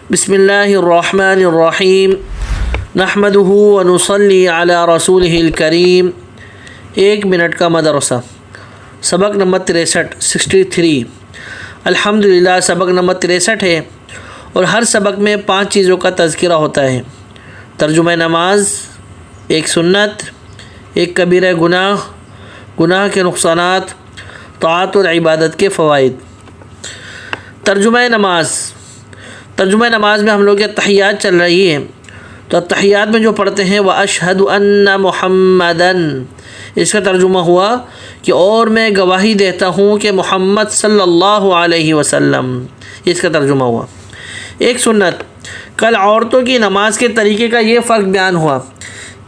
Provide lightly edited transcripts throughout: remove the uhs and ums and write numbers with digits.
بسم اللہ الرحمن الرحیم نحمدہ ونصلی علی رسولہ الکریم۔ 1 منٹ کا مدرسہ، سبق نمبر 63 الحمدللہ سبق نمبر 63 ہے، اور ہر سبق میں 5 چیزوں کا تذکرہ ہوتا ہے: ترجمہ نماز، ایک سنت، ایک کبیرہ گناہ کے نقصانات، طاعت اور عبادت کے فوائد۔ ترجمہ نماز میں ہم لوگ تحیات چل رہی ہیں، تو تحیات میں جو پڑھتے ہیں وَأَشْهَدُ أَنَّ مُحَمَّدًا، اس کا ترجمہ ہوا کہ اور میں گواہی دیتا ہوں کہ محمد صلی اللہ علیہ وسلم، اس کا ترجمہ ہوا۔ ایک سنت، کل عورتوں کی نماز کے طریقے کا یہ فرق بیان ہوا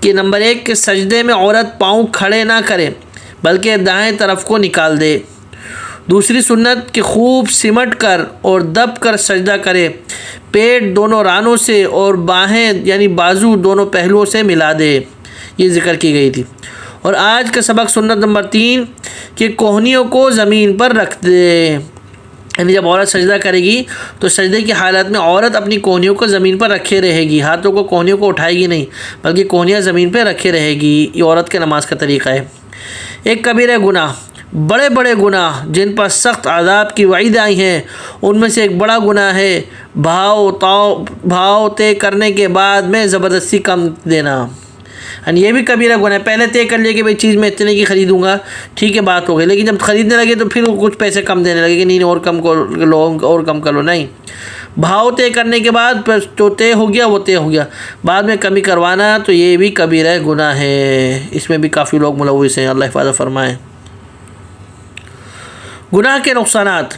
کہ نمبر 1 کہ سجدے میں عورت پاؤں کھڑے نہ کرے بلکہ دائیں طرف کو نکال دے۔ دوسری سنت کہ خوب سمٹ کر اور دب کر سجدہ کرے، پیٹ دونوں رانوں سے اور باہیں یعنی بازو دونوں پہلوؤں سے ملا دے، یہ ذکر کی گئی تھی۔ اور آج کا سبق سنت نمبر 3 کہ کوہنیوں کو زمین پر رکھ دے، یعنی جب عورت سجدہ کرے گی تو سجدے کی حالت میں عورت اپنی کوہنیوں کو زمین پر رکھے رہے گی، ہاتھوں کو کوہنیوں کو اٹھائے گی نہیں بلکہ کوہنیاں زمین پہ رکھے رہے گی، یہ عورت کے نماز کا طریقہ ہے۔ ایک کبیرہ گناہ، بڑے بڑے گناہ جن پر سخت عذاب کی وعید آئی ہیں، ان میں سے ایک بڑا گناہ ہے بھاؤ طے کرنے کے بعد میں زبردستی کم دینا، یعنی یہ بھی کبیرہ گناہ ہے۔ پہلے طے کر لیا کہ بھئی چیز میں اتنے کی خریدوں گا، ٹھیک ہے بات ہو گئی، لیکن جب خریدنے لگے تو پھر کچھ پیسے کم دینے لگے کہ نہیں اور کم کر لو اور کم کر لو، نہیں، بھاؤ طے کرنے کے بعد جو طے ہو گیا وہ طے ہو گیا، بعد میں کمی کروانا تو یہ بھی کبیرہ گناہ ہے، اس میں بھی کافی لوگ ملوث ہیں، اللہ حفاظت فرمائے۔ گناہ کے نقصانات۔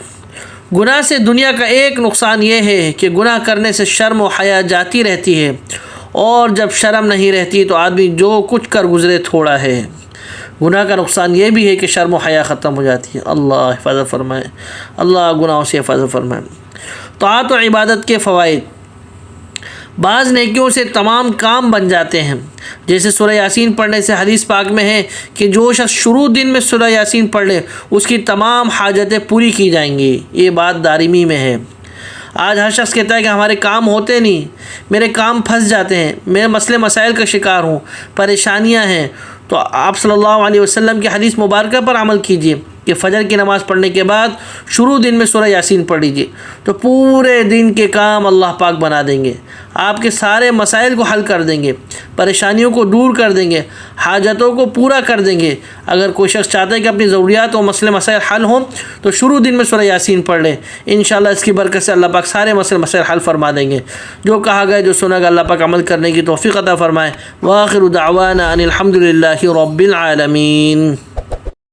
گناہ سے دنیا کا ایک نقصان یہ ہے کہ گناہ کرنے سے شرم و حیا جاتی رہتی ہے، اور جب شرم نہیں رہتی تو آدمی جو کچھ کر گزرے تھوڑا ہے۔ گناہ کا نقصان یہ بھی ہے کہ شرم و حیا ختم ہو جاتی ہے، اللہ حفاظت فرمائے، اللہ گناہوں سے حفاظت فرمائے۔ طاعت و عبادت کے فوائد۔ بعض نیکیوں سے تمام کام بن جاتے ہیں، جیسے سورہ یاسین پڑھنے سے حدیث پاک میں ہے کہ جو شخص شروع دن میں سورہ یاسین پڑھ لے اس کی تمام حاجتیں پوری کی جائیں گی، یہ بات دارمی میں ہے۔ آج ہر شخص کہتا ہے کہ ہمارے کام ہوتے نہیں، میرے کام پھنس جاتے ہیں، میرے مسئلے مسائل کا شکار ہوں، پریشانیاں ہیں، تو آپ صلی اللہ علیہ وسلم کی حدیث مبارکہ پر عمل کیجیے کہ فجر کی نماز پڑھنے کے بعد شروع دن میں سورہ یاسین پڑھ لیجیے، تو پورے دن کے کام اللہ پاک بنا دیں گے، آپ کے سارے مسائل کو حل کر دیں گے، پریشانیوں کو دور کر دیں گے، حاجتوں کو پورا کر دیں گے۔ اگر کوئی شخص چاہتا ہے کہ اپنی ضروریات اور مسئلے مسائل حل ہوں تو شروع دن میں سورہ یاسین پڑھ لیں، انشاءاللہ اس کی برکت سے اللہ پاک سارے مسئلے مسائل حل فرما دیں گے۔ جو کہا گیا جو سنا گیا اللہ پاک عمل کرنے کی توفیق عطا فرمائے۔ وآخر دعوانا ان الحمدللہ رب العالمین۔